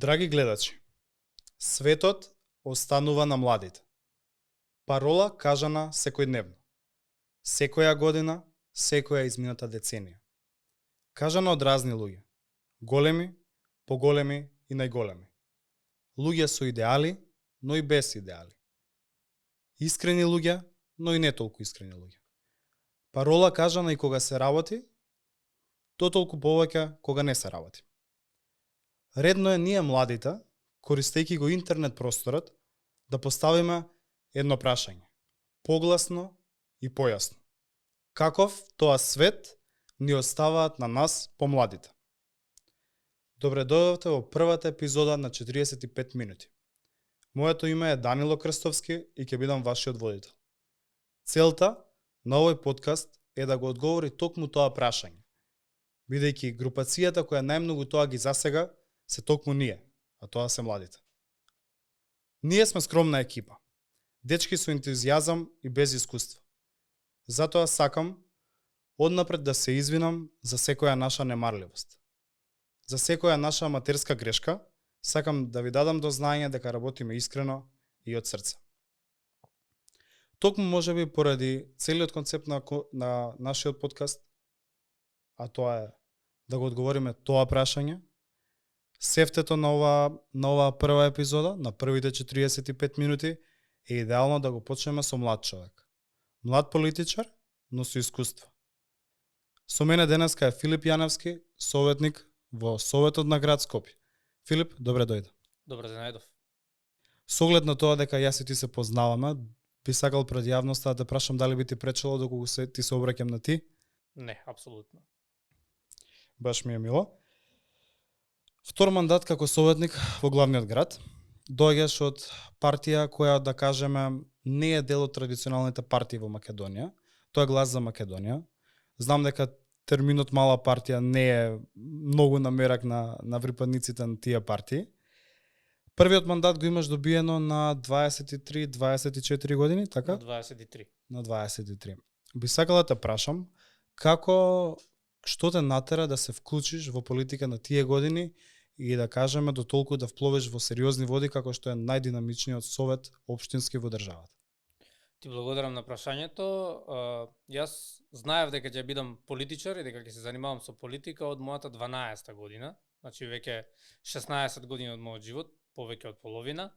Драги гледачи, светот останува на младите. Парола кажана секојдневно. Секоја година, секоја измината деценија. Кажана од разни луѓе. Големи, поголеми и најголеми. Луѓе со идеали, но и без идеали. Искрени луѓе, но и не толку искрени луѓе. Парола кажана и кога се работи, толку повеќе кога не се работи. Редно е ние младите, користејќи го интернет просторот, да поставиме едно прашање. Погласно и појасно. Каков тоа свет ни оставаат на нас помладите? Добре дојдовте во првата епизода на 45 минути. Моето име е Данило Крстовски и ќе бидам вашиот водител. Целта на овој подкаст е да го одговори токму тоа прашање, бидејќи групацијата која најмногу тоа ги засега се токму ние, а тоа се младите. Ние сме скромна екипа, дечки со ентузијазам и без искуство. Затоа сакам однапред да се извинам за секоја наша немарливост. За секоја наша аматерска грешка, сакам да ви дадам до знаење дека работиме искрено и од срце. Токму можеби поради целиот концепт на нашиот подкаст, а тоа е да го одговориме тоа прашање, сефтето на оваа прва епизода, на првите 45 минути, е идеално да го почнеме со млад човек. Млад политичар, но со искуство. Со мене денеска е Филип Јаневски, советник во Советот на град Скопје. Филип, добре дојде. Добре се најдов. Со оглед на тоа дека јас и ти се познаваме, би сакал пред јавноста да те прашам дали би ти пречело доколку ти се обраќам на ти? Не, апсолутно. Баш ми е мило. Втор мандат како советник во главниот град. Доаѓаш од партија која, да кажеме, не е дел од традиционалните партии во Македонија. Тоа е Глас за Македонија. Знам дека терминот мала партија не е многу намерак на припадниците на тие партии. Првиот мандат го имаш добиено на 23-24 години, така? На 23. На 23. Би сакала да те прашам, што те натера да се вклучиш во политика на тие години и да кажеме до толку да впловеш во сериозни води како што е најдинамичниот совет општински во државата? Ти благодарам на прашањето. Јас знаев дека ќе бидам политичар и дека ќе се занимавам со политика од мојата 12-та година, значи веќе 16 години од мојот живот, повеќе од половина,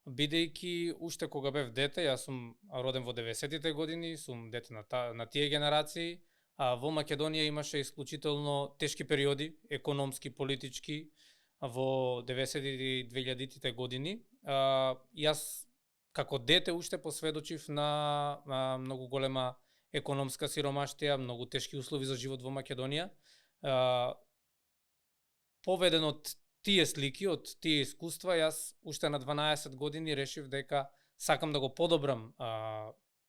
бидејќи уште кога бев дете, јас сум роден во 90-тите години, сум дете на тие генерации, а во Македонија имаше исклучително тешки периоди, економски, политички, во 90-тите и 2000-тите години. Јас како дете уште посведочив на многу голема економска сиромаштија, многу тешки услови за живот во Македонија. Поведен од тие слики, од тие искуства, јас уште на 12 години решив дека сакам да го подобрам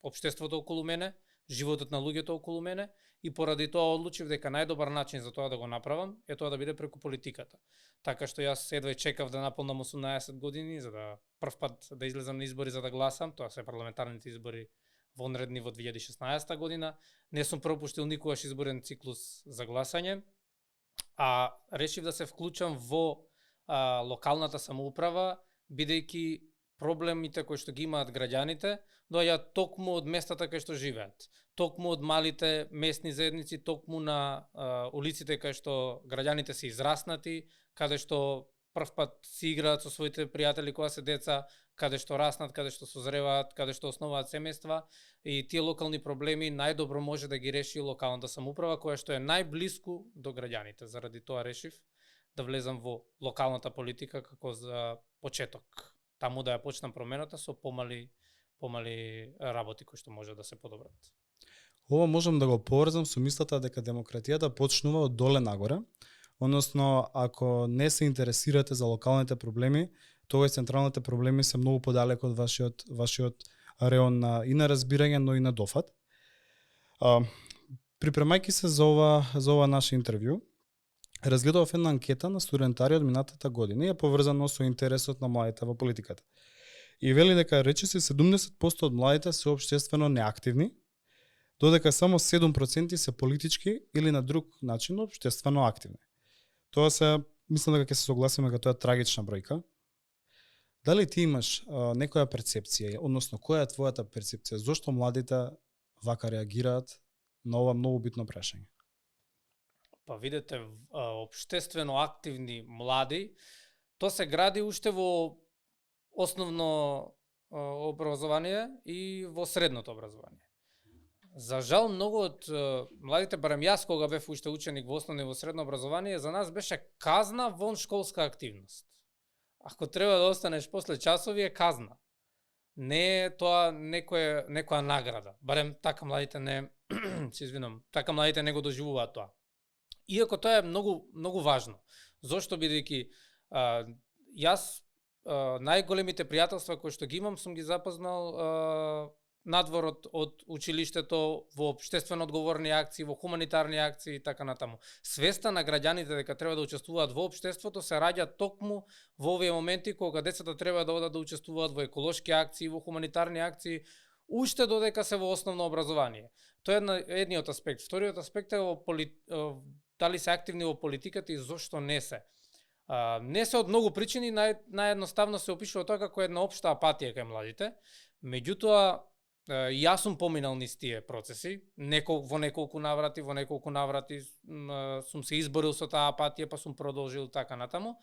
општеството околу мене, животот на луѓето околу мене, и поради тоа одлучив дека најдобар начин за тоа да го направам е тоа да биде преку политиката. Така што јас едва чекав да наполнам 18 години за да прв пат да излезам на избори за да гласам, тоа се парламентарните избори вонредни во 2016 година. Не сум пропуштил никогаш изборен циклус за гласање, а решив да се вклучам во локалната самоуправа, бидејќи проблемите кои што ги имаат граѓаните доаѓаат токму од местата кај што живеат, токму од малите местни заедници, токму на улиците кај што граѓаните се израснати, каде што прв пат си играат со своите пријатели кога се деца, каде што раснат, каде што созреваат, каде што основаат семејства, и тие локални проблеми најдобро може да ги реши локалната самоуправа која што е најблиску до граѓаните. Заради тоа решив да влезам во локалната политика како за почеток. Таму да ја почнам промената со помали работи кои што може да се подобрат. Ова можам да го поврзам со мислата дека демократијата почнува од доле нагоре, односно ако не се интересирате за локалните проблеми, тогаш централните проблеми се многу подалеку од вашиот реон и на разбирање, но и на дофат. Припремајќи се за ова наше интервју, разгледав една анкета на студентари од минатата година и е поврзано со интересот на младите во политиката. И вели дека речиси 70% од младите се општествено неактивни, додека само 7% се политички или на друг начин општествено активни. Тоа се мислам дека ќе се согласиме дека тоа е трагична бројка. Дали ти имаш некоја перцепција, односно која е твојата перцепција, зошто младите вака реагираат на ова многу битно прашање? Па видете, општествено активни млади, тоа се гради уште во основно образование и во средното образование. За жал, многу од младите, барем јас кога бев уште ученик во основно и во средно образование, за нас беше казна вон школска активност. Ако треба да останеш после часови е казна. Не е тоа некоја награда. Барем така младите не се извинам, така младите не го доживуваат тоа. Иако тоа е многу важно. Зошто бидејќи јас најголемите пријателства кои што ги имам сум ги запознал надвор од училиштето, во општествено одговорни акции, во хуманитарни акции и така натаму. Свеста на граѓаните дека треба да учествуваат во општеството се раѓа токму во овие моменти кога децата треба да одат да учествуваат во еколошки акции, во хуманитарни акции, уште додека се во основно образование. Тоа е едниот аспект. Вториот аспект е дали се активни во политиката и зошто не се. Не се од многу причини, наједноставно се опишува тоа како една општа апатија кај младите. Меѓутоа, јас сум поминал низ тие процеси, во неколку наврати сум се изборил со таа апатија, па сум продолжил така натаму.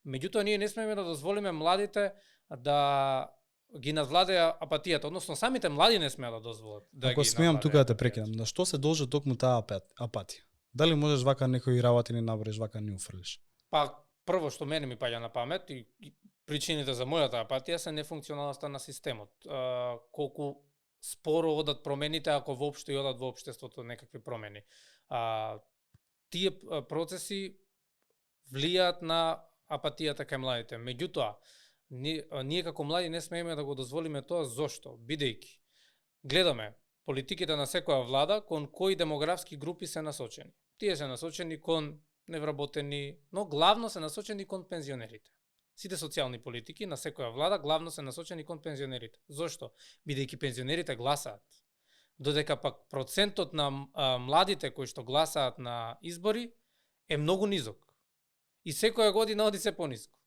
Меѓутоа, ние не смееме да дозволиме младите да ги надвладеа апатијата, односно самите млади не смеат да дозволат да Ако ги смеам тука да те апатијата. прекинам, на што се должи токму таа апатија? Дали можеш вака некои работи не набреш, вака не уфрлиш? Па, прво што мене ми паѓа на памет и причините за мојата апатија се нефункционалноста на системот. Колку споро одат промените, ако воопшто и одат во општеството некакви промени. Тие процеси влијаат на апатијата кај младите. Меѓутоа, ние како млади не смееме да го дозволиме тоа. Зошто? Бидејќи гледаме политиките на секоја влада кон кои демографски групи се насочени. Тие се насочени кон невработени, но главно се насочени кон пензионерите. Сите социјални политики на секоја влада главно се насочени кон пензионерите. Зошто? Бидејќи пензионерите гласаат. Додека пак процентот на младите кои што гласаат на избори е многу низок. И секоја година оди се пониско.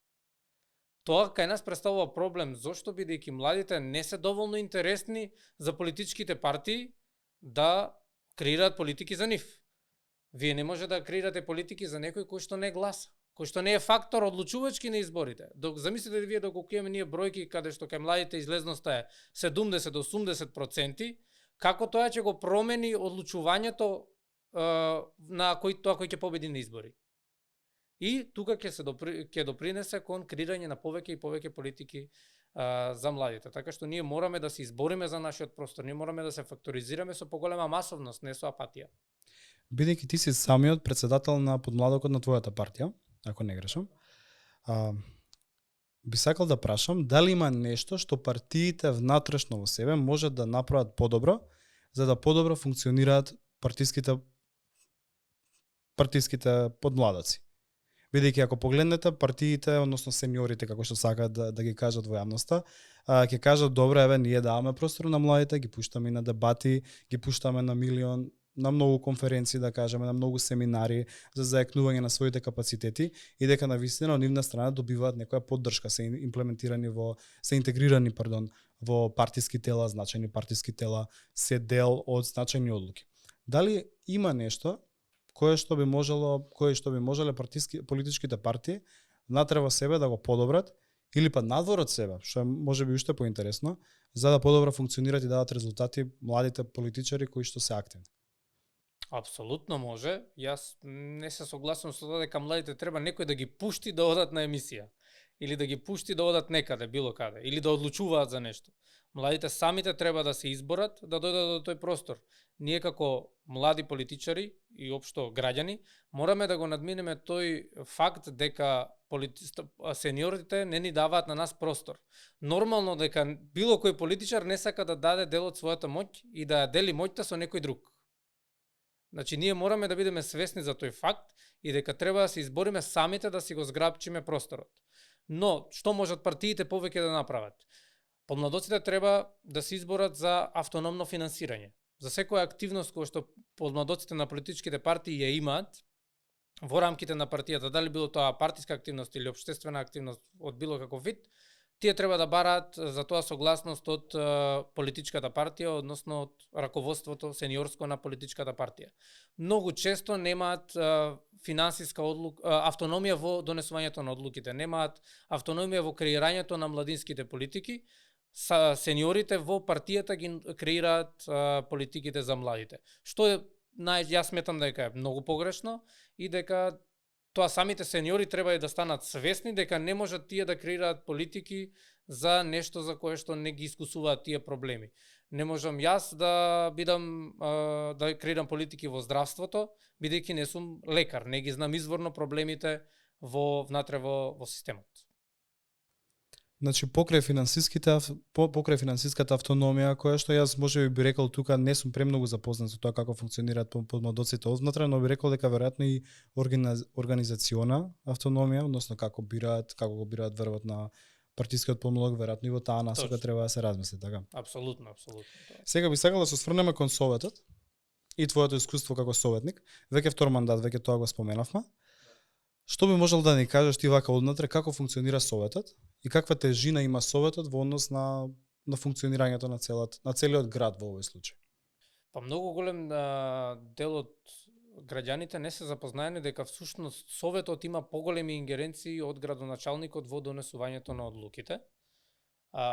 Тоа кај нас представува проблем. Зошто? Бидејќи младите не се доволно интересни за политичките партии да креираат политики за нив. Вие не може да креирате политики за некој кој што не гласа, кој што не е фактор одлучувачки на изборите. Замислите ли вие да го имаме ние бројки каде што кај младите излезноста е 70 до 80%, како тоа ќе го промени одлучувањето на кој ќе победи на избори. И тука ќе допринесе кон креирање на повеќе и повеќе политики за младите. Така што ние мораме да се избориме за нашиот простор, ние мораме да се факторизираме со поголема масовност, не со апатија. Бидејќи ти си самиот председател на подмладокот на твојата партија, ако не грешам, би сакал да прашам дали има нешто што партиите внатрешно во себе можат да направат подобро, за да подобро функционираат партиските подмладоци. Бидејќи ако погледнете партиите, односно сениорите, како што сакаат да ги кажат во јавноста, ќе кажат добро, еве ние даваме простор на младите, ги пуштаме на дебати, ги пуштаме на милион, на многу конференции, да кажеме, на многу семинари за зајакнување на своите капацитети и дека на вистина од нивна страна добиваат некоја поддршка, се интегрирани во партиски тела, значајни партиски тела, се дел од значајни одлуки. Дали има нешто кое што би можеле политичките партии внатре во себе да го подобрат или па надвор од себе, што е можеби уште поинтересно, за да подобро функционираат и дадат резултати младите политичари кои што се активни? Апсолутно може. Јас не се согласувам со тоа дека младите треба некој да ги пушти да одат на емисија или да ги пушти да одат некаде, било каде, или да одлучуваат за нешто. Младите самите треба да се изборат да дојдат до тој простор. Ние како млади политичари и општо граѓани мораме да го надминеме тој факт дека сениорите не ни даваат на нас простор. Нормално дека било кој политичар не сака да даде дел од својата моќ и да ја дели моќта со некој друг. Значи, ние мораме да бидеме свесни за тој факт и дека треба да се избориме самите да си го зграбчиме просторот. Но, што можат партиите повеќе да направат? Подмладоците треба да се изборат за автономно финансирање. За секоја активност која што подмладоците на политичките партии ја имаат, во рамките на партијата, дали било тоа партиска активност или општествена активност од било каков вид, тие треба да бараат за тоа согласност од политичката партија, односно од раководството сениорско на политичката партија. Многу често немаат финансиска автономија во донесувањето на одлуките, немаат автономија во креирањето на младинските политики. Сениорите во партијата ги креираат политиките за младите. Што е јас сметам дека е многу погрешно и дека тоа самите сениори треба и да станат свесни дека не можат тие да креираат политики за нешто за кое што не ги искусуваат тие проблеми. Не можам јас да бидам да креирам политики во здравството, бидејќи не сум лекар, не ги знам изворно проблемите внатре во системот. Значи покрај финансиската автономија, која што јас можеби би рекол тука не сум премногу запознат со тоа како функционираат подмладоците однатре, но би рекол дека веројатно и организациона автономија, односно како го бираат врвот на партискиот подмладок, веројатно и во таа насока треба да се размисли, така? Апсолутно. Сега би сакал да се осврнеме кон Советот и твоето искуство како советник. Веќе втор мандат, веќе тоа го споменавме. Што би можел да ни кажеш ти вака однатре како функционира Советот и каква тежина има Советот во однос на функционирањето на целиот град во овој случај? Па многу голем дел од граѓаните не се запознаени дека всушност Советот има поголеми ингеренции од градоначалникот во донесувањето на одлуките.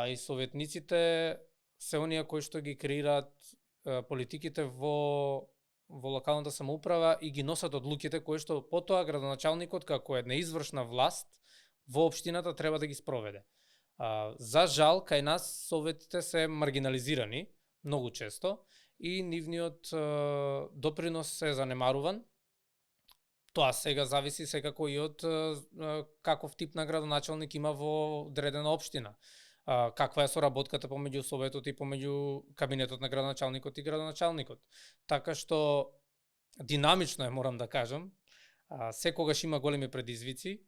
И советниците се оние кои што ги креираат политиките во локалната самоуправа и ги носат одлуките кои што потоа градоначалникот како една извршна власт во општината треба да ги спроведе. За жал, кај нас советите се маргинализирани многу често и нивниот допринос се занемаруван. Тоа сега зависи секако и од каков тип на градоначалник има во одредена општина. Каква е соработката помеѓу Советот и помеѓу кабинетот на градоначалникот и градоначалникот. Така што динамично е, морам да кажам, секогаш има големи предизвици.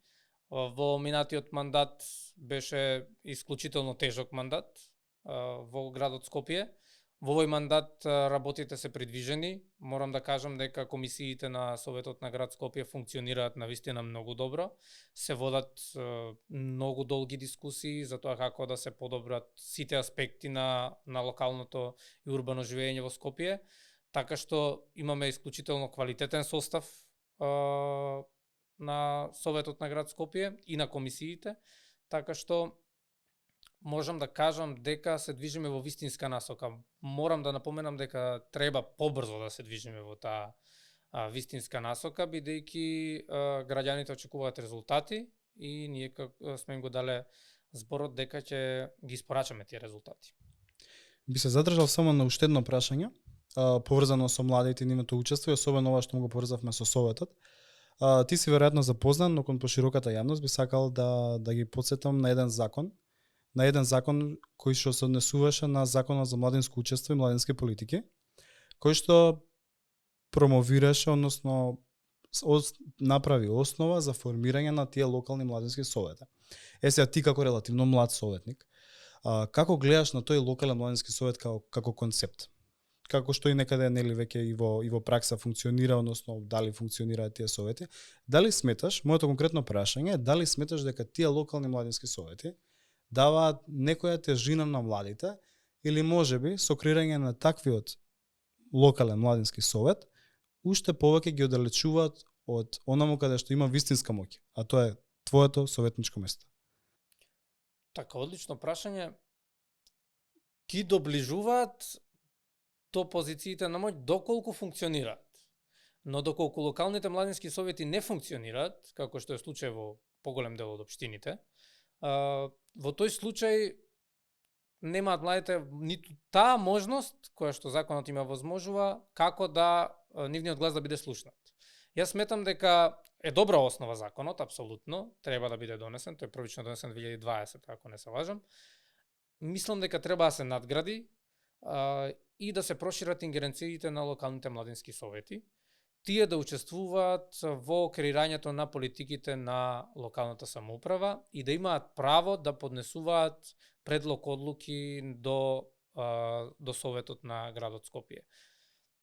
Во минатиот мандат беше исклучително тежок мандат во градот Скопје. Во овој мандат работите се придвижени. Морам да кажам дека комисиите на Советот на град Скопје функционираат навистина многу добро. Се водат многу долги дискусии за тоа како да се подобрат сите аспекти на локалното и урбано живење во Скопје. Така што имаме исклучително квалитетен состав на Советот на град Скопје и на комисиите. Така што можам да кажам дека се движиме во вистинска насока. Морам да напоменам дека треба побрзо да се движиме во таа вистинска насока, бидејќи граѓаните очекуваат резултати и ние сме им го дале зборот дека ќе ги испорачаме тие резултати. Би се задржал само на уште едно прашање, поврзано со младите и нивното учество, и особено ова што го поврзавме со Советот. Ти си веројатно запознан, но кон пошироката јавност би сакал да ги потсетам на еден закон кој што се однесуваше на Законот за младинско учество и младински политики, кој што промовираше, односно направи основа за формирање на тие локални младински совети. Сега ти како релативно млад советник, како гледаш на тој локален младински совет како концепт? Како што и некаде нели веќе и во пракса функционира, односно дали функционираат тие совети? Дали сметаш, моето конкретно прашање е дали сметаш дека тие локални младински совети даваат некоја тежина на младите или можеби со креирање на таквиот локален младински совет уште повеќе ги оддалечуваат од онаму каде што има вистинска моќ, а тоа е твоето советничко место? Така, одлично прашање. Ги доближуваат до позициите на моќ доколку функционираат. Но доколку локалните младински совети не функционираат, како што е случај во поголем дел од општините, во тој случај немаат младите ниту таа можност која што законот има возможува како да нивниот глас да биде слушнат. Јас сметам дека е добра основа законот, апсолутно, треба да биде донесен, тој е првично донесен 2020, ако не се лажам. Мислам дека треба да се надгради и да се прошират ингеренциите на локалните младински совети, тие да учествуваат во креирањето на политиките на локалната самоуправа и да имаат право да поднесуваат предлог одлуки до Советот на градот Скопје.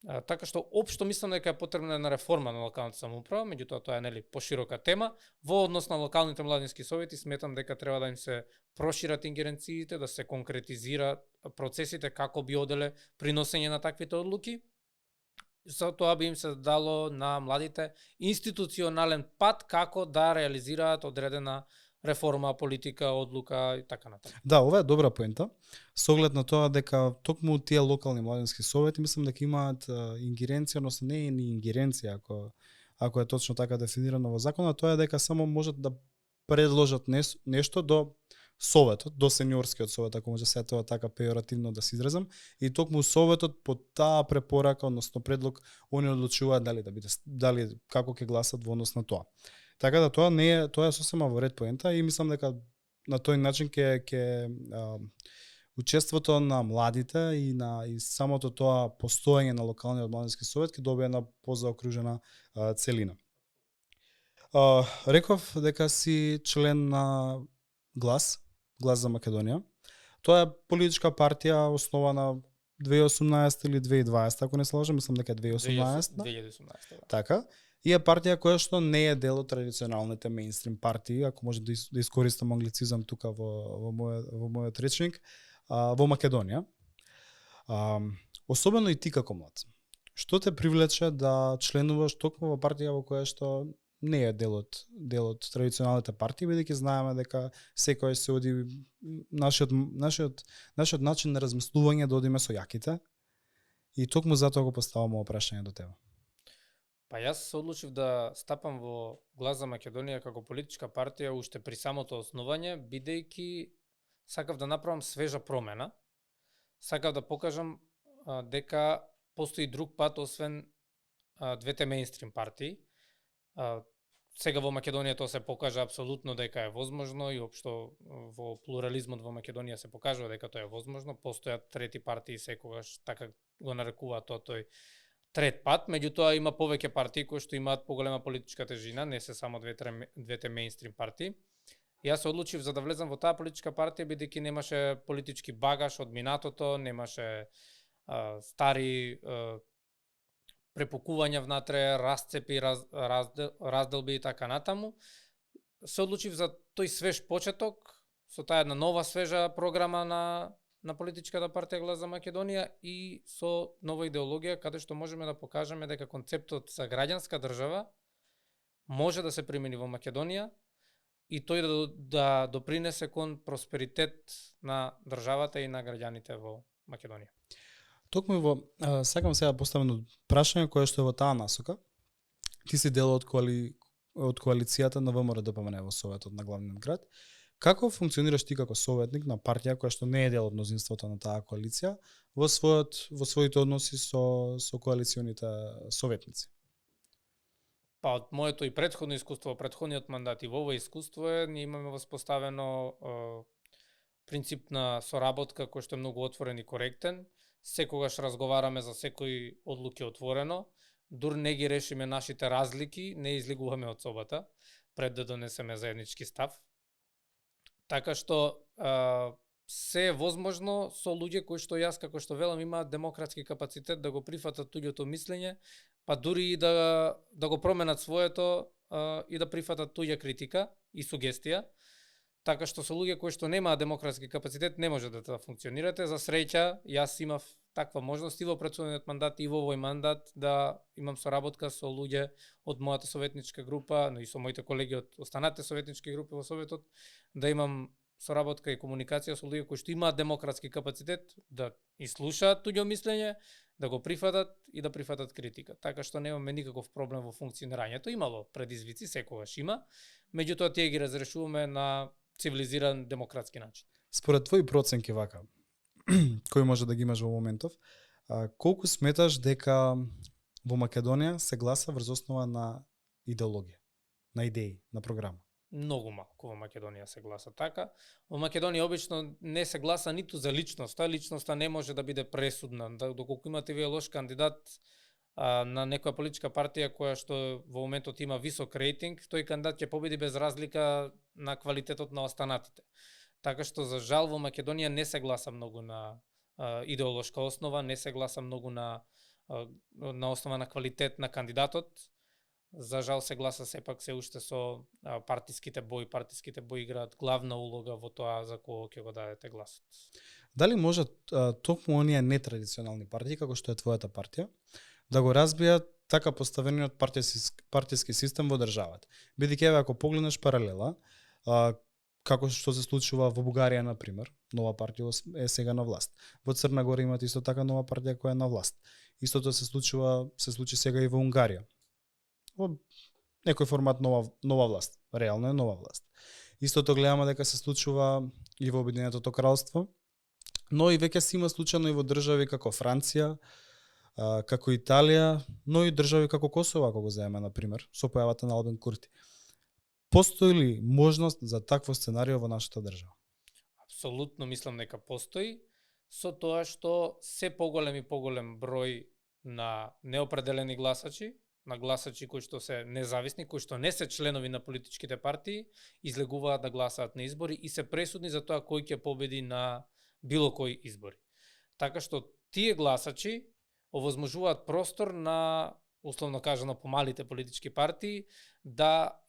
Така што општо мислам дека е потребна една реформа на локалната самоуправа, меѓутоа тоа е нели поширока тема. Во однос на локалните младински совети сметам дека треба да им се прошират ингеренциите, да се конкретизира процесите како би оделе при носење на таквите одлуки. За тоа би им се дало на младите институционален пат како да реализираат одредена реформа, политика, одлука и така натаму. Да, ова е добра поента. Со оглед на тоа дека токму тие локални младински совети мислам дека имаат ингеренција, односно не е ни ингеренција ако е точно така дефинирано во законот, тоа е дека само можат да предложат нешто до советот, до сениорскиот совет, ако може се тоа така пејоративно да се изразам, и токму советот по таа препорака, односно предлог, они одлучуваат дали како ќе гласат во однос на тоа. Така да тоа е сосема во ред поента и мислам дека на тој начин ќе учеството на младите и самото тоа постоење на локалниот младински совет ќе добие една позаокружена целина. Реков дека си член на Глас за Македонија. Тоа е политичка партија основана 2018 или 2020, ако не се лажам, мислам дека е 2018. 2018, да. Така. И е партија која што не е дел од традиционалните мејнстрим партии, ако може да искористам англицизам тука во мојот речник, во Македонија. Особено и ти како млад. Што те привлече да членуваш токму во партија во која што не е дел од традиционалните партии, бидејќи знаеме дека секој се оди нашиот начин на размислување да одиме со јаките. И токму затоа го поставам ова прашање до тебе. Па јас се одлучив да стапам во Глас за Македонија како политичка партија уште при самото основање, бидејќи сакав да направам свежа промена. Сакав да покажам дека постои друг пат освен двете мејнстрим партии. Сега во Македонија тоа се покажа апсолутно дека е возможно и општо во плурализмот во Македонија се покажува дека тоа е возможно. Постојат трети партии секогаш, така го нарекуваат тој трет пат, меѓутоа има повеќе партии кои што имаат поголема политичка тежина, не се само двете мејнстрим партии. Јас се одлучив за да влезам во таа политичка партија бидејќи немаше политички багаж од минатото, немаше стари препукувања внатре, расцепи, разделби и така натаму. Се одлучив за тој свеж почеток, со таа една нова свежа програма на политичката партија Глас за Македонија и со нова идеологија каде што можеме да покажеме дека концептот за граѓанска држава може да се примени во Македонија и тој да допринесе кон просперитет на државата и на граѓаните во Македонија. Токму сакам сега поставено прашање кое што е во таа насока. Ти си дел од коалицијата на ВМРО-ДПМН во Советот на главниот град. Како функционираш ти како советник на партија која што не е дел од мнозинството на таа коалиција во своите односи со коалиционите советници? Па од моето и претходно искуство, претходниот мандат и во ова искуство ние имаме воспоставено принцип на соработка кој што е многу отворен и коректен. Секогаш разговараме за секој одлуки отворено, дур не ги решиме нашите разлики, не излигуваме од собата пред да донесеме заеднички став. Така што се е возможно со луѓе кои што јас како што велам имаат демократски капацитет да го прифатат туѓото мислење, па дури и да го променат своето и да прифатат туѓа критика и сугестија. Така што со луѓе кои што немаат демократски капацитет не може да функционирате. За среќа, јас имав таква можност и во претходниот мандат и во овој мандат да имам соработка со луѓе од мојата советничка група, но и со моите колеги од останатите советнички групи во Советот, да имам соработка и комуникација со луѓе кои што имаат демократски капацитет да слушаат туѓо мислење, да го прифатат и да прифатат критика. Така што немаме никаков проблем во функционирањето. Имало предизвици, секогаш има, меѓутоа тие ги разрешуваме на цивилизиран демократски начин. Според твои проценки вака, кој може да ги имаш во моментов, колку сметаш дека во Македонија се гласа врз основа на идеологија, на идеи, на програма? Многу малку во Македонија се гласа така. Во Македонија обично не се гласа ниту за личноста. Личноста не може да биде пресудна. Доколку имате вие лош кандидат на некоја политичка партија која што во моментот има висок рейтинг, тој кандидат ќе победи без разлика на квалитетот на останатите. Така што за жал во Македонија не се гласа многу на идеолошка основа, не се гласа многу на на основа на квалитет на кандидатот. За жал се гласа сепак се уште со партиските бои. Партиските бои играат главна улога во тоа за кого ќе го дадете гласот. Дали може токму оние нетрадиционални партии, како што е твојата партија, да го разбијат така поставениот партиски систем во државата? Бидејќи еве ако погледнеш паралела, како што се случува во Бугарија на пример, нова партија е сега на власт. Во Црна Гора имате исто така нова партија која е на власт. Истото се случи сега и во Унгарија. Во некој формат нова власт, реално е нова власт. Истото гледаме дека се случува и во Обединетото кралство, но и веќе се има случајно и во држави како Франција, како Италија, но и држави како Косово, ако го земеме на пример, со појавата на Албен Курти. Постои ли можност за такво сценарио во нашата држава? Апсолутно мислам дека постои, со тоа што се поголем и поголем број на неопределени гласачи, на гласачи кои што се независни, кои што не се членови на политичките партии, излегуваат да гласаат на избори и се пресудни за тоа кој ќе победи на било кој избори. Така што тие гласачи овозможуваат простор на, условно кажано, помалите политички партии да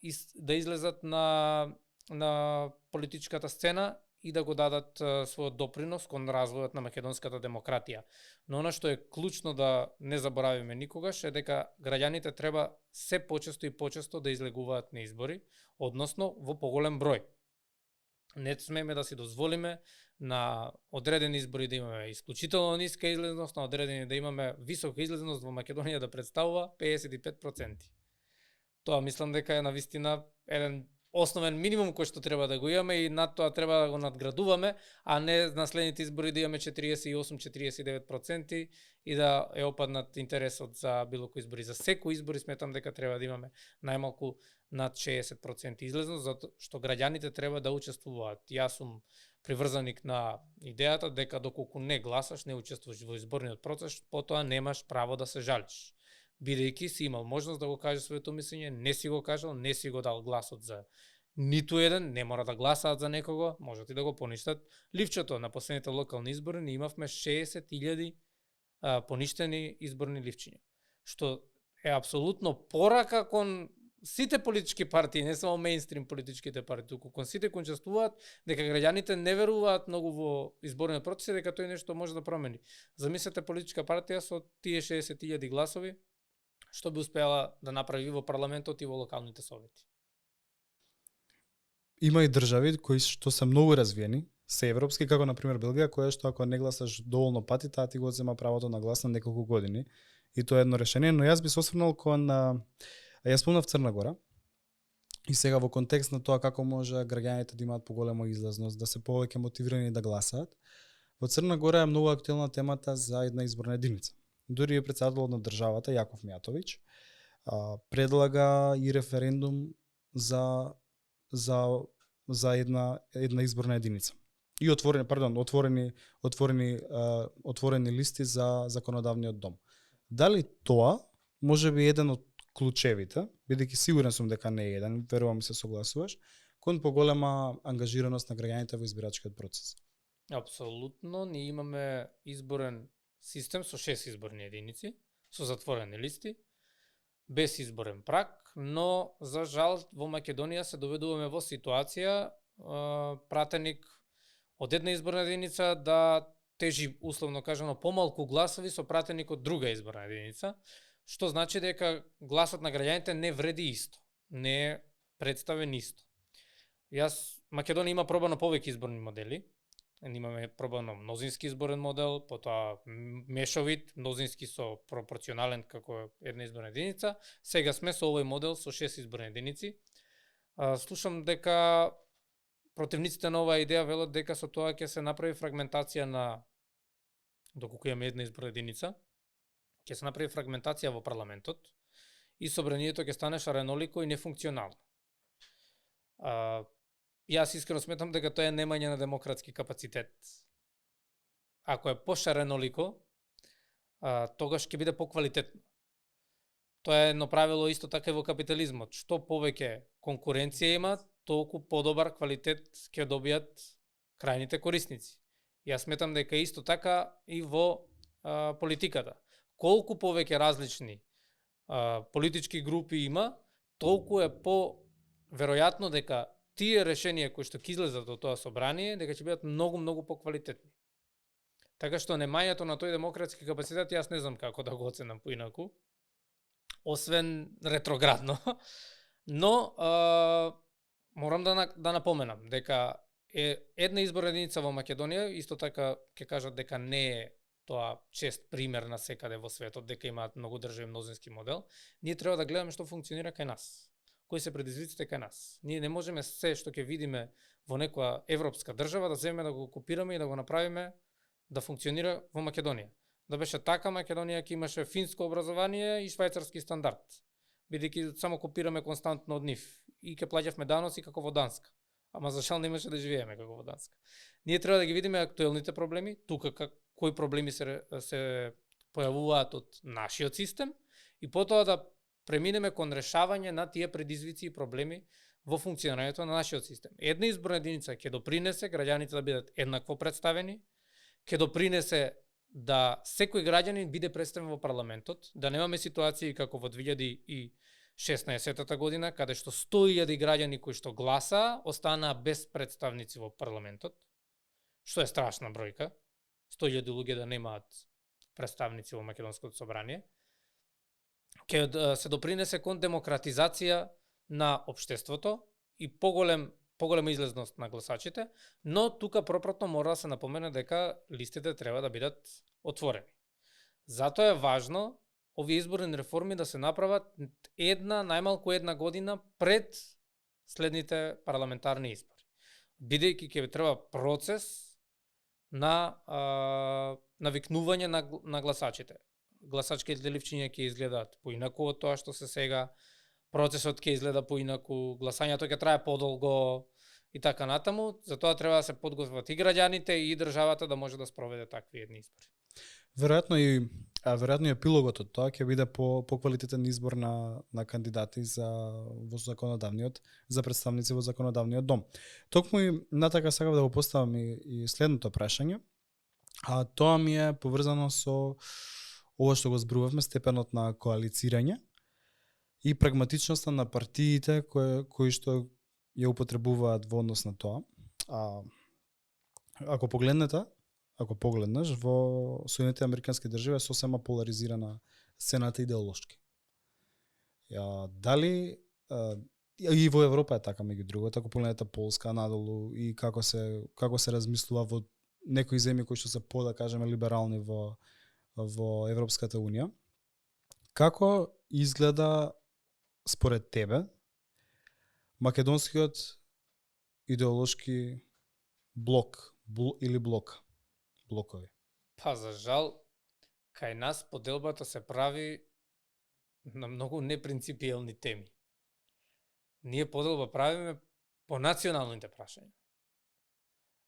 излезат на политичката сцена и да го дадат својот допринос кон развојот на македонската демократија. Но она што е клучно да не заборавиме никогаш е дека граѓаните треба се почесто и почесто да излегуваат на избори, односно во поголем број. Не смеме да си дозволиме на одредени избори да имаме исклучително ниска излезност, на одредени да имаме висока излезност во Македонија да представува 55%. Тоа мислам дека е навистина еден основен минимум кој што треба да го имаме и над тоа треба да го надградуваме, а не на следните избори да имаме 48-49% и да е опаднат интересот за било кој избори. За секој избори сметам дека треба да имаме најмалку над 60% излезност, затоа што граѓаните треба да учествуваат. Јас сум приврзаник на идејата дека доколку не гласаш, не учествуваш во изборниот процес, потоа немаш право да се жалиш. Бидејќи си имал можност да го кажеш своето мислење, не си го кажал, не си го дал гласот за ниту еден, не мора да гласаат за некого, можат и да го поништат ливчето. На последните локални избори ние имавме 60.000 поништени изборни ливчиња, што е апсолутно порака кон сите политички партии, не само мејнстрим политичките партии, туку кон сите кои учествуваат, дека граѓаните не веруваат многу во изборниот процес, дека тој нешто може да промени. Замислете политичка партија со тие 60.000 гласови, што би успеала да направи во парламентот и во локалните совети. Има и држави кои што се многу развиени, се европски, како на пример Белгија, која што ако не гласаш доволно пати, таа ти го зема правото на глас на неколку години. И тоа е едно решение, но јас би се осврнал кон јас спомнав Црна Гора. И сега во контекст на тоа како може граѓаните да имаат поголема излазност, да се повеќе мотивирани да гласаат. Во Црна Гора е многу актуелна темата за една изборна единица. Дури и председателот на државата Јаков Мијатовиќ предлага и референдум за една изборна единица. И отворени листи за законодавниот дом. Дали тоа може би еден од клучевите, бидејќи сигурен сум дека не е еден, верувам и се согласуваш, кон поголема ангажираност на граѓаните во избирачкиот процес? Апсолутно, ние имаме изборен систем со 6 изборни единици, со затворени листи, без изборен праг, но за жал во Македонија се доведуваме во ситуација пратеник од една изборна единица да тежи, условно кажано, помалку гласови со пратеник од друга изборна единица, што значи дека гласот на граѓаните не вреди исто, не е представен исто. Македонија има пробано повеќе изборни модели. Имаме пробано мнозински изборен модел, потоа мешовит, мнозински со пропорционален како една изборна единица. Сега сме со овој модел со 6 изборни единици. Слушам дека противниците на оваа идеја велат дека со тоа ќе се направи фрагментација на, доколку имаме една изборна единица, ќе се направи фрагментација во парламентот и собранието ќе стане шаренолико и нефункционално. Јас искрено сметам дека тоа е немање на демократски капацитет. Ако е пошаренолико, тогаш ќе биде поквалитетно. Тоа е едно правило исто така и во капитализмот. Што повеќе конкуренција има, толку подобар квалитет ќе добијат крајните корисници. Јас сметам дека исто така и во политиката. колку повеќе различни политички групи има, толку е веројатно дека тие решенија кои што ќе излезат од тоа собрание, дека ќе бидат многу поквалитетни. Така што немањето на тој демократски капацитет, јас не знам како да го оценам поинаку, освен ретроградно. Но морам да напоменам дека една изборна единица во Македонија, исто така ќе кажат дека не е тоа чест пример на секаде во светот, дека имаат многу држави мнозински модел. Ние треба да гледаме што функционира кај нас. Кои се предизвиците кај нас. Ние не можеме се што ќе видиме во некоја европска држава да земеме да го копираме и да го направиме да функционира во Македонија. Да беше така, Македонија ќе имаше финско образование и швајцарски стандард, бидејќи само копираме константно од нив и ќе плаќавме даноци како во Данска. Ама за жал не имаше да живееме како во Данска. Ние треба да ги видиме актуелните проблеми, тука кои проблеми се појавуваат од нашиот систем и потоа да преминеме кон решавање на тие предизвици и проблеми во функционирањето на нашиот систем. Една изборна единица ќе допринесе граѓаните да бидат еднакво представени, ќе допринесе да секој граѓанин биде представен во парламентот, да немаме ситуации како во 2016 година, каде што 100.000 граѓани кои што гласаа останаа без представници во парламентот, што е страшна бројка, 100.000 луѓе да немаат представници во Македонското собрание. Ќе се допринесе кон демократизација на општеството и поголема излезност на гласачите, но тука пропратно мора да се напомене дека листите треба да бидат отворени. Затоа е важно овие изборни реформи да се направат најмалку една година пред следните парламентарни избори. Бидејќи ќе треба процес на навикнување на гласачите. Гласачките ливчиња ќе изгледаат поинаку од тоа што се сега, процесот ќе изгледа поинаку, гласањето ќе трае подолго и така натаму, затоа треба да се подготват и граѓаните и државата да може да спроведе такви едни избори. Веројатно и епилогот од тоа ќе биде поквалитетен избор на кандидати во законодавниот, за представници во законодавниот дом. Токму и натака сакав да го поставам и следното прашање, а тоа ми е поврзано со ова што го зборувавме, степенот на коалицирање и прагматичноста на партиите кои што ја употребуваат во однос на тоа. Ако погледнеш во Соединетите американски држави е сосема поларизирана сцената идеолошки. Дали и во Европа е така меѓу другото, ако погледнете Полска надолу и како се размислува во некои земји кои што се да кажеме либерални во Европската унија. Како изгледа според тебе македонскиот идеолошки блокови? Па за жал, кај нас поделбата се прави на многу непринципиелни теми. Ние поделба правиме по националните прашања.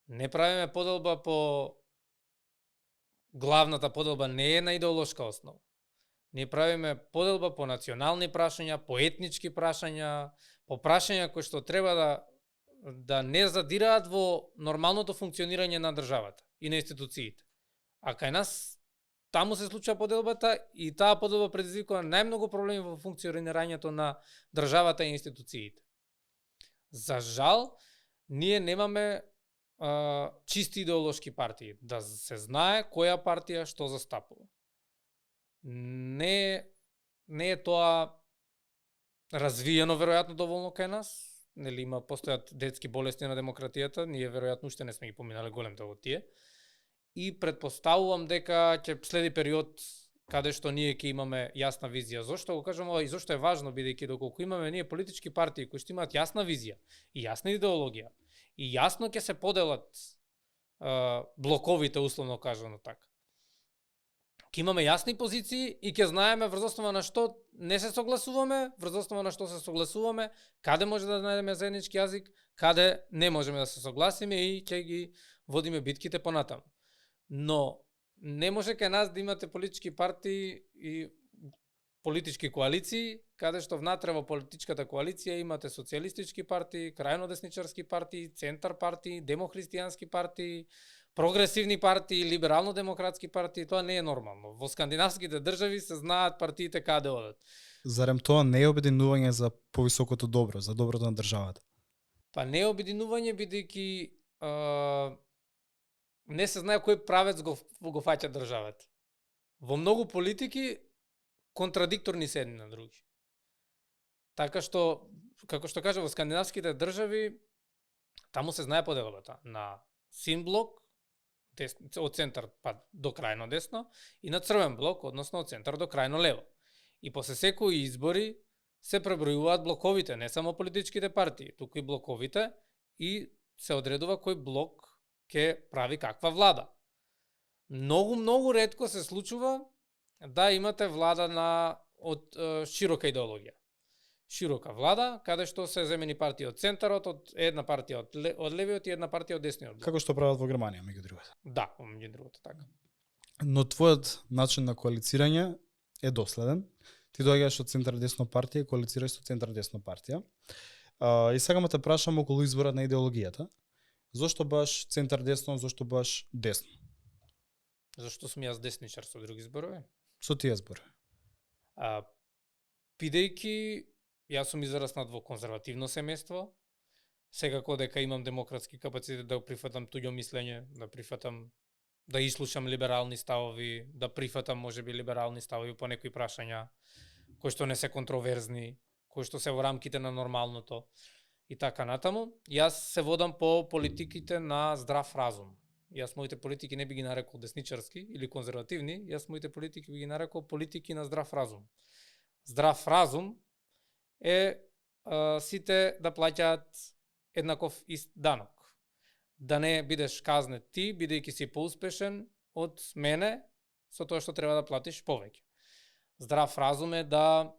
Не правиме поделба по главната поделба не е на идеолошка основа. Ние правиме поделба по национални прашања, по етнички прашања, по прашања кои што треба да не задираат во нормалното функционирање на државата и на институциите. А кај нас таму се случува поделбата и таа поделба предизвикува најмногу проблеми во функционирањето на државата и институциите. За жал, ние немаме чисти идеолошки партии, да се знае која партија што застапува. Не е тоа развиено веројатно доволно кај нас, нели постојат детски болести на демократијата, ние веројатно уште не сме ги поминале голем дел од тие. И предпоставувам дека ќе следи период каде што ние ќе имаме јасна визија. Зошто го кажам ова и зошто е важно, бидејќи доколку имаме ние политички партии кои што имаат јасна визија и јасна идеологија и јасно ќе се поделат блоковите, условно кажано така. Ќе имаме јасни позиции и ќе знаеме врз основа на што не се согласуваме, врз основа на што се согласуваме, каде може да најдеме заеднички јазик, каде не можеме да се согласиме и ќе ги водиме битките понатаму. Но не може кај нас да имате политички партии и политички коалиции, каде што внатре во политичката коалиција имате социјалистички партии, крајно десничарски партии, центар партии, демохристијански партии, прогресивни партии, либерално-демократски партии, тоа не е нормално. Во скандинавските држави се знаат партиите каде одат. Зарем тоа не е обединување за повисокото добро, за доброто на државата? Па не е обединување, бидејќи не се знае кој правец го фаќа државата. Во многу политики контрадикторни се едни на други. Така што, како што кажа, во скандинавските држави, таму се знае поделбата на син блок, од центар па до крајно десно, и на црвен блок, односно од центар до крајно лево. И после секои избори се пребројуваат блоковите, не само политичките партии, туку и блоковите, и се одредува кој блок ќе прави каква влада. Многу ретко се случува да имате влада од широка идеологија. Широка влада, каде што се земени партии од центарот, од една партија од левиот и една партија од десниот блок. Како што прават во Германија, меѓу другото. Да, меѓу другото така. Но твојот начин на коалицирање е доследен. Ти доаѓаш од центар-десно партија и коалицираш со центар-десно партија. И сега ме те прашам околу изборот на идеологијата. Зошто баш центар-десно, зошто баш десно? Зашто сум јас десничар со други зборови? Со тие зборови. Бидејќи јас сум израснат во конзервативно семејство, секако дека имам демократски капацитет да прифатам туѓо мислење, да прифатам да ислушам либерални ставови, да прифатам можеби либерални ставови по некои прашања кои што не се контроверзни, кои што се во рамките на нормалното и така натаму. Јас се водам по политиките на здрав разум. Јас моите политики не би ги нарекол десничарски или конзервативни, јас моите политики би ги нарекол политики на здрав разум. Здрав разум е сите да плаќаат еднаков ист данок. Да не бидеш казнет ти, бидејќи си поуспешен од мене, со тоа што треба да платиш повеќе. Здрав разум е да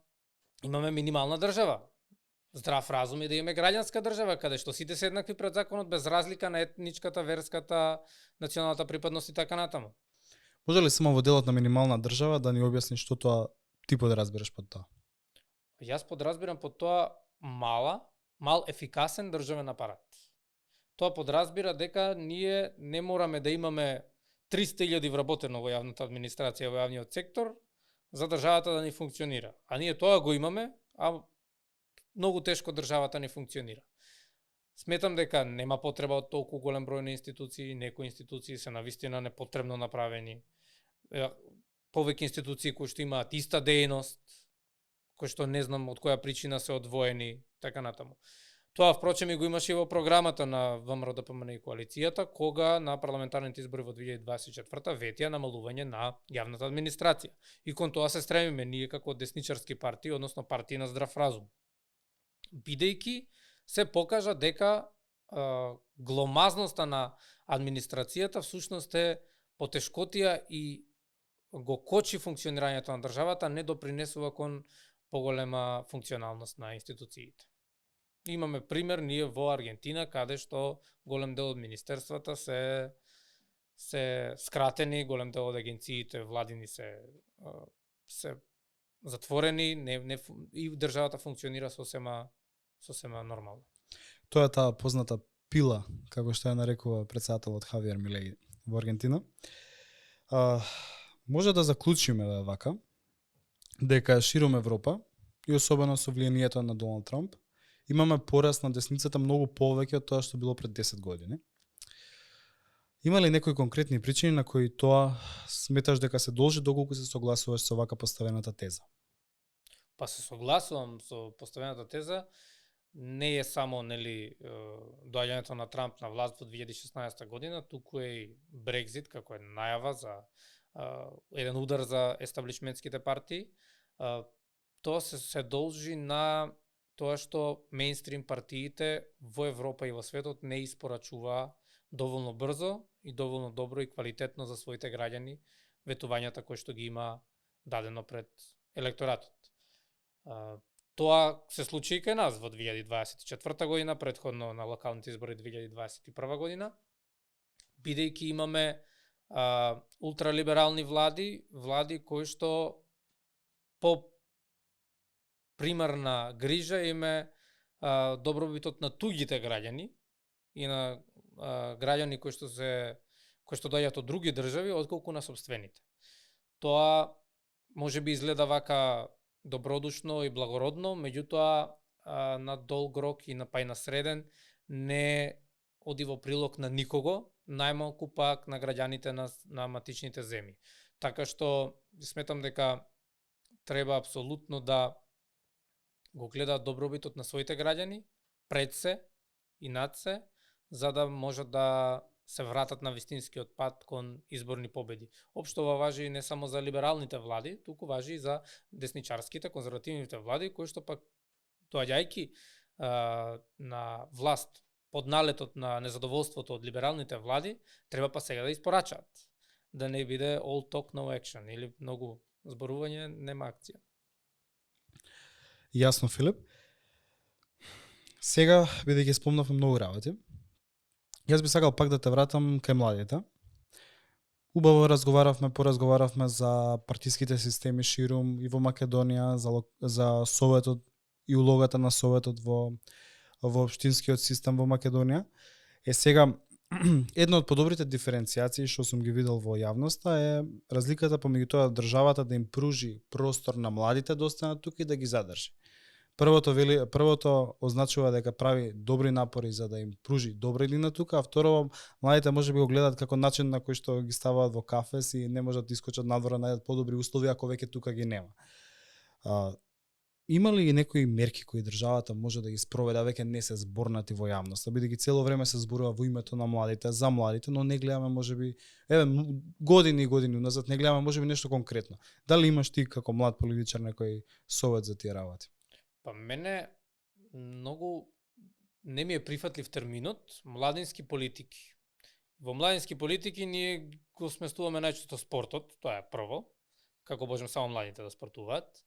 имаме минимална држава. Здрав разум е да имаме граѓанска држава, каде што сите се еднакви пред законот, без разлика на етничката, верската, националната припадност и така натаму. Може ли само во делот на минимална држава да ни објасниш што тоа ти подразбираш под тоа? Јас подразбирам под тоа мал ефикасен државен апарат. Тоа подразбира дека ние не мораме да имаме 300.000 вработено во јавната администрација, во јавниот сектор, за државата да ни функционира. А ние тоа го имаме, а многу тешко државата не функционира. Сметам дека нема потреба од толку голем број на институции, некои институции се навистина непотребно направени. Повеќе институции кои што имаат иста дејност, кои што не знам од која причина се одвоени, така натаму. Тоа, впрочем, и го имаше и во програмата на ВМРО-ДПМН и коалицијата, кога на парламентарните избори во 2024 ветија намалување на јавната администрација. И кон тоа се стремиме ние како десничарски партии, односно партии на здрав разум. Бидејќи се покажа дека гломазноста на администрацијата всушност е потешкотија и го кочи функционирањето на државата, не допринесува кон поголема функционалност на институциите. Имаме пример ние во Аргентина, каде што голем дел од министерствата се скратени, голем дел од агенциите владини се затворени, и државата функционира сосема нормално. Тоа е таа позната пила, како што ја нарекува претседателот Хавиер Милеј во Аргентина. Може да заклучиме вака, дека широм Европа, и особено со влијанието на Доналд Трамп, имаме пораст на десницата многу повеќе од тоа што било пред 10 години. Има ли некои конкретни причини на кои тоа сметаш дека се должи, доколку се согласуваш со вака поставената теза? Па се согласувам со поставената теза. Не е само доаѓањето на Трамп на власт во 2016 година, туку е и Брекзит како е најава за еден удар за естаблишментските партии. Тоа се должи на тоа што мејнстрим партиите во Европа и во светот не испорачува доволно брзо и доволно добро и квалитетно за своите граѓани ветувањата кои што ги има дадено пред електоратот. Тоа се случи и кај нас во 2024 година, предходно на локалните избори 2021 година, бидејќи имаме ултралиберални влади кои што по примарна грижа име добробитот на туѓите граѓани и на граѓани кои што се кои што доаѓаат од други држави, отколку на сопствените. Тоа може би изгледа вака добродушно и благородно, меѓутоа на долг рок и на среден не оди во прилог на никого, најмалку пак на граѓаните на матичните земји. Така што сметам дека треба апсолутно да го гледаат добробитот на своите граѓани пред се и над се, за да можат да се вратат на вистинскиот пат кон изборни победи. Општо ова важи не само за либералните влади, туку важи и за десничарските, конзервативните влади, кои што пак доаѓајќи на власт под налетот на незадоволството од либералните влади, треба па сега да испорачаат. Да не биде all talk no action или многу зборување, нема акција. Јасно, Филип. Сега, бидејќи спомнавме многу работи, јас би сакал пак да те вратам кај младите. Убаво поразговаравме за партиските системи ширум и во Македонија, за Советот и улогата на Советот во општинскиот систем во Македонија. Сега, една од подобрите диференцијации што сум ги видел во јавноста е разликата помеѓу тоа државата да им пружи простор на младите да останат тука и да ги задржи. Првото означува дека прави добри напори за да им пружи добра иднина тука, а второ, младите може би го гледаат како начин на кој што ги ставаат во кафес и не можат да искочат надвор да најдат подобри услови ако веќе тука ги нема. Има ли некои мерки кои државата може да ги спроведе, веќе не се зборнати во јавноста, бидејќи цело време се зборува во името на младите, за младите, но не гледаме можеби години и години назад, не гледаме можеби нешто конкретно. Дали имаш ти како млад политичар некој совет за тие работи? Па мене многу не ми е прифатлив терминот младински политики. Во младински политики ние го сместуваме најчесто спортот, тоа е прво, како можеме само младите да спортуваат.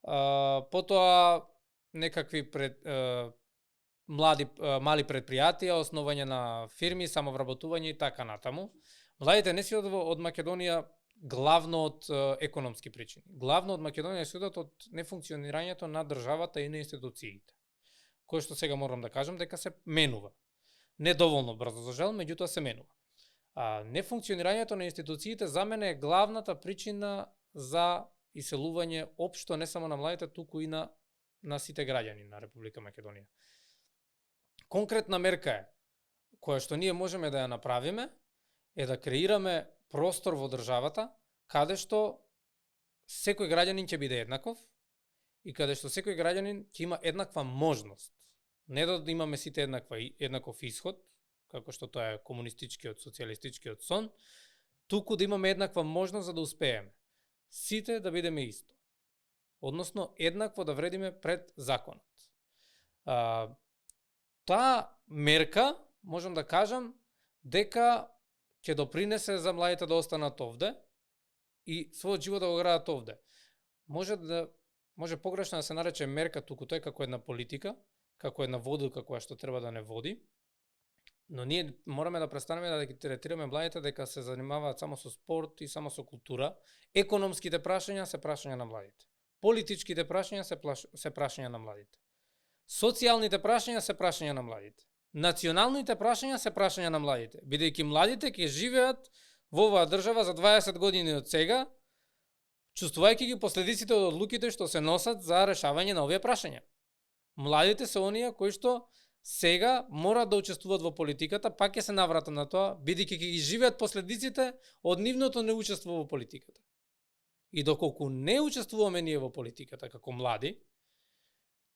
Потоа некакви мали предпријатија, основање на фирми, самовработување и така натаму. Младите не си од Македонија главно од економски причини. Главно од Македонија се одат од нефункционирањето на државата и на институциите. Кој што сега морам да кажам дека се менува. Не доволно брзо за жал, меѓутоа се менува. Нефункционирањето на институциите за мене е главната причина за иселување општо не само на младите, туку и на сите граѓани на Република Македонија. Конкретна мерка е, која што ние можеме да ја направиме, е да креираме простор во државата, каде што секој граѓанин ќе биде еднаков и каде што секој граѓанин ќе има еднаква можност. Не да имаме сите еднаков исход, како што тоа е комунистичкиот, социјалистичкиот сон, туку да имаме еднаква можност за да успееме. Сите да бидеме исто. Односно, еднакво да вредиме пред законот. Таа мерка, можам да кажам, дека ќе допринесе за младите да останат овде и својот живот да го градат овде. Може погрешно да се нарече мерка туку тој како една политика, како една водилка која што треба да не води, но ние мораме да престанеме да ги третираме младите дека се занимаваат само со спорт и само со култура. Економските прашања се прашања на младите. Политичките прашања се прашања на младите. Социјалните прашања се прашања на младите. Националните прашања се прашања на младите, бидејќи младите ќе живеат во оваа држава за 20 години од сега, чувствувајќи ги последиците од одлуките што се носат за решавање на овие прашања. Младите се оние кои што сега мора да учествуваат во политиката, пак ќе се навратам на тоа, бидејќи ќе ги живеат последиците од нивното неучество во политиката. И доколку не учествуваме ние во политиката како млади,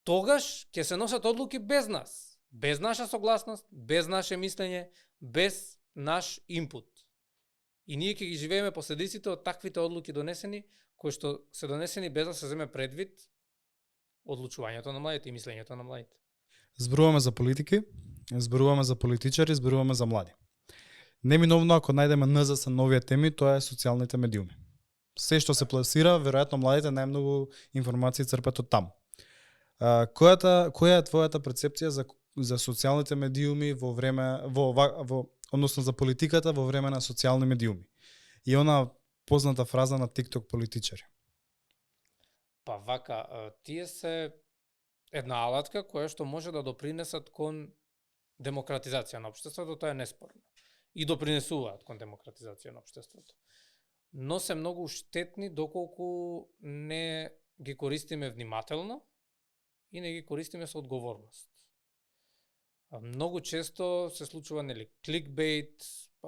тогаш ќе се носат одлуки без нас. Без наша согласност, без наше мислење, без наш инпут. И ние ќе ги живееме последиците од таквите одлуки донесени, кои што се донесени без да се земе предвид одлучувањето на младите и мислењето на младите. Зборуваме за политики, зборуваме за политичари, зборуваме за млади. Неминовно, ако најдеме НЗ со новија теми, тоа е социјалните медиуми. Се што се пласира, веројатно младите најмногу информации црпат од таму. Која е твојата перцепција за социјалните медиуми односно за политиката во време на социјални медиуми? И она позната фраза на TikTok политичари. Па вака, тие се една алатка која што може да допринесат кон демократизација на општеството, тоа е неспорно. и допринесуваат кон демократизација на општеството. Но се многу штетни доколку не ги користиме внимателно и не ги користиме со одговорност. Многу често се случува кликбейт,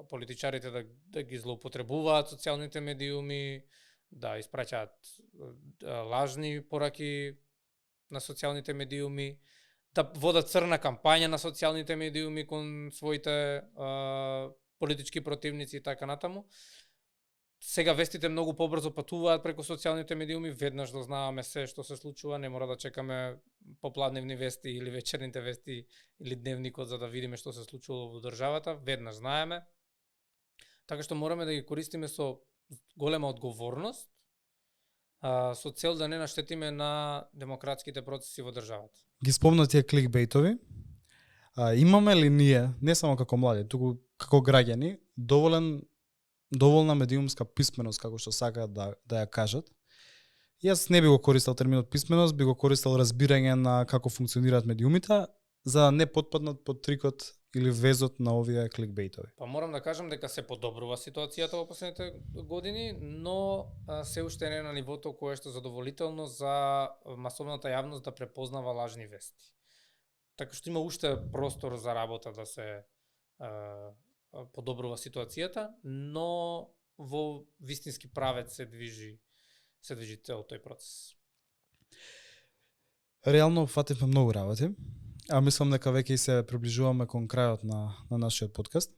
политичарите да ги злоупотребуваат социјалните медиуми, да испраќаат лажни пораки на социјалните медиуми, да водат црна кампања на социјалните медиуми кон своите политички противници и така натаму. Сега вестите многу побрзо патуваат преку социјалните медиуми, веднаш дознаваме се што се случува, не мора да чекаме попладневни вести или вечерните вести или дневникот за да видиме што се случува во државата, веднаш знаеме. Така што мораме да ги користиме со голема одговорност, со цел да не наштетиме на демократските процеси во државата. Ги спомна тие кликбейтови. Имаме ли ние, не само како млади, туку како граѓани, доволна медиумска писменост, како што сакаат да ја кажат? Јас не би го користел терминот писменост, би го користел разбирање на како функционираат медиумите, за да не потпаднат под трикот или везот на овие кликбейтови. Па морам да кажам дека се подобрува ситуацијата во последните години, но се уште не на нивото кое што задоволително за масовната јавност да препознава лажни вести. Така што има уште простор за работа да се подобрува ситуацијата, но во вистински правец се движи цел тој процес. Реално фативме многу работи, а мислам дека веќе и се приближуваме кон крајот на нашиот подкаст.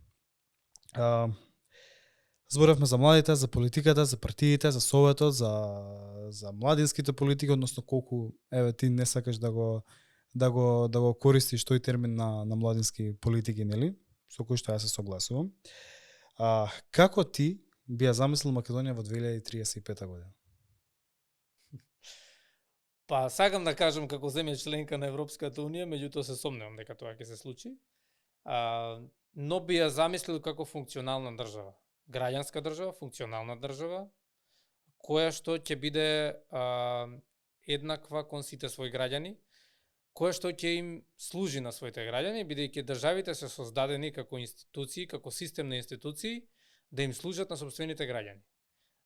Зборевме за младите, за политиката, за партиите, за советот, за младинските политики, односно колку ти не сакаш да го користиш тој термин на младински политики, нели? Со кој што ја се согласувам. Како ти би ја замислил Македонија во 2035 година? Па сакам да кажам како земја членка на Европската унија, меѓутоа се сомневам дека тоа ќе се случи. Но би ја замислил како функционална држава, граѓанска држава, функционална држава, која што ќе биде еднаква кон сите своји граѓани, која што ќе им служи на своите граѓани, бидејќи државите се создадени како институции, како систем на институции, да им служат на сопствените граѓани.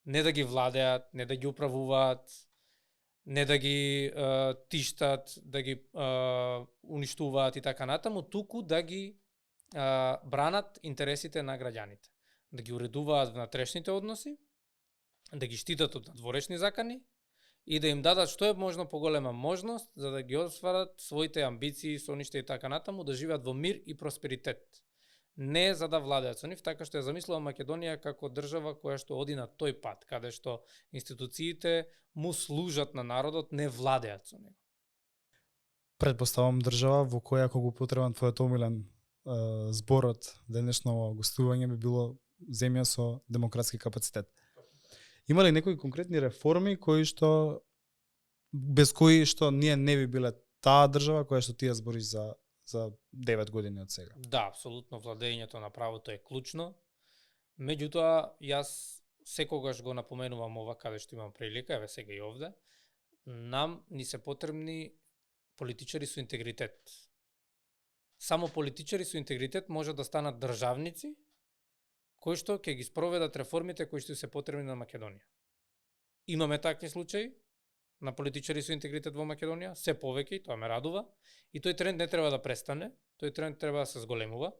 Не да ги владеат, не да ги управуваат, не да ги тиштат, да ги уништуваат и така натаму, туку да ги бранат интересите на граѓаните. Да ги уредуваат внатрешните односи, да ги штитат од надворешни закани и да им дадат што е можно поголема можност за да ги остварат своите амбиции, соништа и така натаму, да живеат во мир и просперитет. Не за да владеат со нив, така што ја замислувам Македонија како држава која што оди на тој пат, каде што институциите му служат на народот, не владеат со него. Предпоставам држава во која ако го потребам твојот омилен зборот денешно гостување би било земја со демократски капацитет. Има ли некои конкретни реформи без кои што ние не би биле таа држава која што ти ја збориш за 9 години од сега? Да, апсолутно, владењето на правото е клучно. Меѓутоа, јас секогаш го напоменувам ова каде што имам прилика, еве сега и овде. Нам ни се потребни политичари со интегритет. Само политичари со интегритет може да станат државници кои што ќе ги спроведат реформите кои што се потребни на Македонија. Имаме такви случаи на политичари со интегритет во Македонија, се повеќе, тоа ме радува, и тој тренд не треба да престане, тој тренд треба да се зголемува,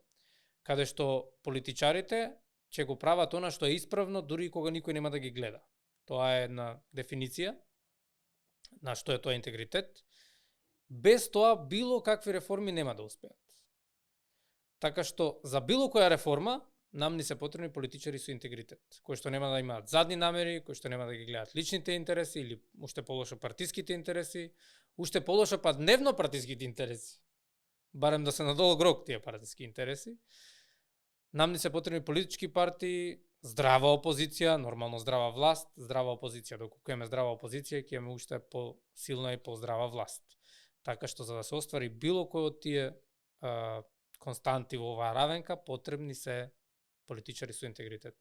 каде што политичарите ќе го прават она што е исправно дури кога никој нема да ги гледа. Тоа е една дефиниција на што е тоа интегритет. Без тоа било какви реформи нема да успеат. Така што за било која реформа нам ни се потребни политичари со интегритет, кои што нема да имаат задни намери, кои што нема да ги гледаат личните интереси или уште полошо партиските интереси, уште полошо па дневно партиските интереси. Барем да се на долг рок тие партиски интереси. Нам ни се потребни политички партии, здрава опозиција, нормално здрава власт, здрава опозиција. Доколку имаме здрава опозиција, ќе имаме уште по-силна и по-здрава власт. Така што за да се оствари било кој од тие константи во оваа равенка, потребни се политичари со интегритет.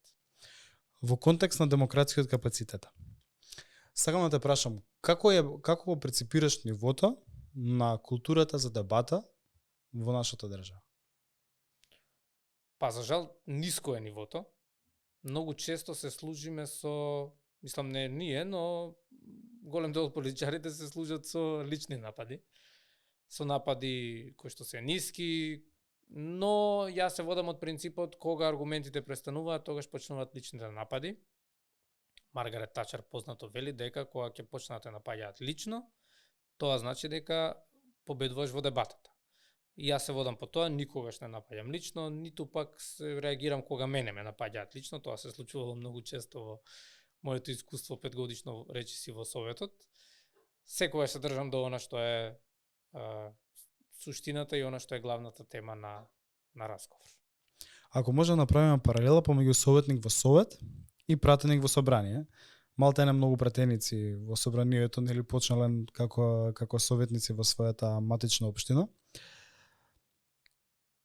Во контекст на демократскиот капацитет, сакам да те прашам, како го преципираш нивото на културата за дебата во нашата држава? Па за жал ниско е нивото. Многу често се служиме со, мислам не ние, но голем дел од политичарите се служат со лични напади. Со напади кои што се ниски, но јас се водам од принципот кога аргументите престануваат, тогаш почнуваат личните напади. Маргарет Тачер познато вели дека кога ќе почнат да напаѓаат лично, тоа значи дека победуваш во дебатата. И јас се водам по тоа, никогаш не напаѓам лично, ниту пак се реагирам кога мене ме напаѓаат лично, тоа се случувало многу често во моето искуство 5-годишно речиси во Советот. Секогаш се држам до она што е суштината и она што е главната тема на разговор. Ако може да направиме паралела помеѓу советник во Совет и пратеник во собрание, малте не многу пратеници во собранието, нели почнале како советници во својата матична општина.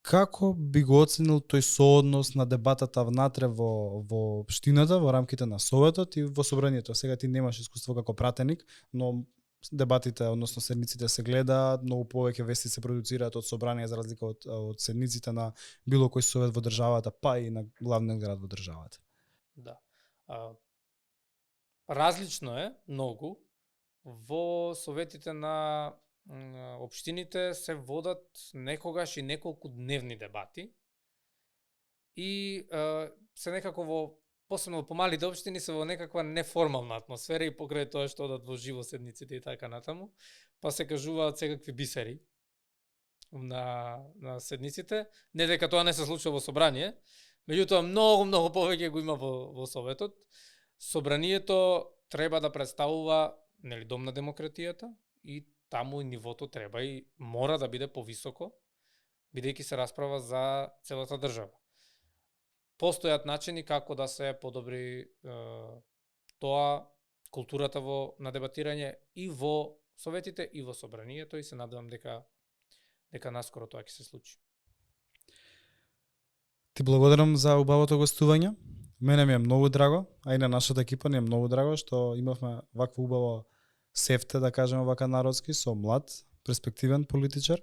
Како би го оценил тој сооднос на дебатата внатре во општината, во рамките на Советот и во собранието? Сега ти немаш искуство како пратеник, но дебатите, односно седниците се гледаат, многу повеќе вести се продуцираат од собрание за разлика од седниците на било кој совет во државата, па и на главниот град во државата. Да. Различно е многу. Во советите на општините се водат некогаш и неколку дневни дебати и се некако посебно во помалите општини се во некаква неформална атмосфера и покрај тоа што одат во живо седниците и така натаму, па се кажуваат секакви бисери на седниците. Не дека тоа не се случува во собрание, меѓутоа многу повеќе го има во Советот. Собранието треба да представува нели дом на демократијата и таму нивото треба и мора да биде повисоко, бидејќи се расправа за целата држава. Постојат начини како да се подобри тоа културата на дебатирање и во советите и во собранието и се надевам дека наскоро тоа ќе се случи. Ти благодарам за убавото гостување. Мене ми е многу драго, а и на нашата екипа ни е многу драго што имавме вакво убаво сефте, да кажеме вака народски, со млад, перспективен политичар,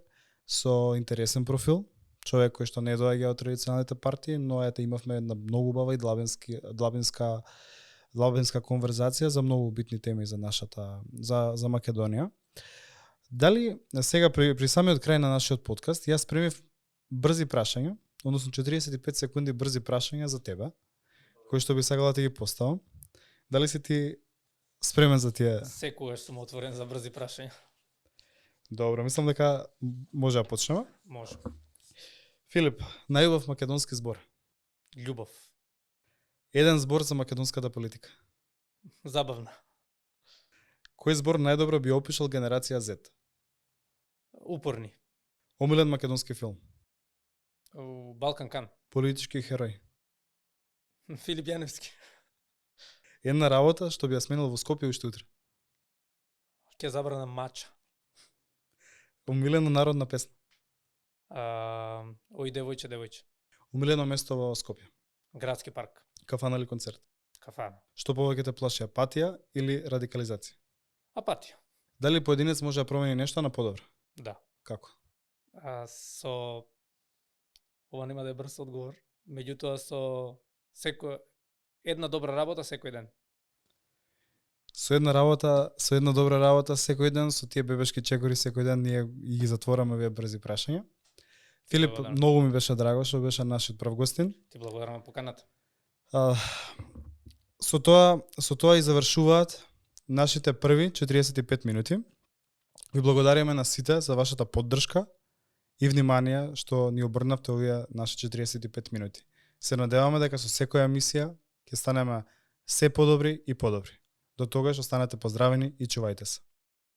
со интересен профил, човек кој што не доаѓа од традиционалните партии, но ете имавме една многу убава и длабинска конверзација за многу битни теми за нашата за Македонија. Дали сега при самиот крај на нашиот подкаст јас спремив брзи прашања, односно 45 секунди брзи прашања за тебе, кои што би сакала да ти ги поставам. Дали си ти спремен за тие? Секогаш сум отворен за брзи прашања. Добро, мислам дека може да почнеме. Може. Филип, најубав македонски збор? Љубов. Еден збор за македонската политика? Забавна. Кој збор најдобро би опишал генерација Z? Упорни. Омилен македонски филм? Балкан Кан. Политички херој? Филип Јаневски. Една работа што би ја сменил во Скопје уште утре? Ќе забранам мача. Омилена народна песна? Ој девојче, девојче. Омилено место во Скопје? Градски парк. Кафана или концерт? Кафана. Што повеќе те плаши, апатија или радикализација? Апатија. Дали поединец може да промени нешто на подобро? Да. Како? Ова нема да е брз одговор, меѓутоа една добра работа секој ден. Со една добра работа секој ден, со тие бебешки чекори секој ден ние ги затвораме овие брзи прашања. Филип, многу ми беше драго што беше нашиот прв гостин. Ти благодарам на поканата. Со тоа и завршуваат нашите први 45 минути. Ви благодариме на сите за вашата поддршка и внимание што ни обрнавте овие наши 45 минути. Се надеваме дека со секоја емисија ќе станеме се подобри и подобри. До тогаш останете поздравени и чувајте се.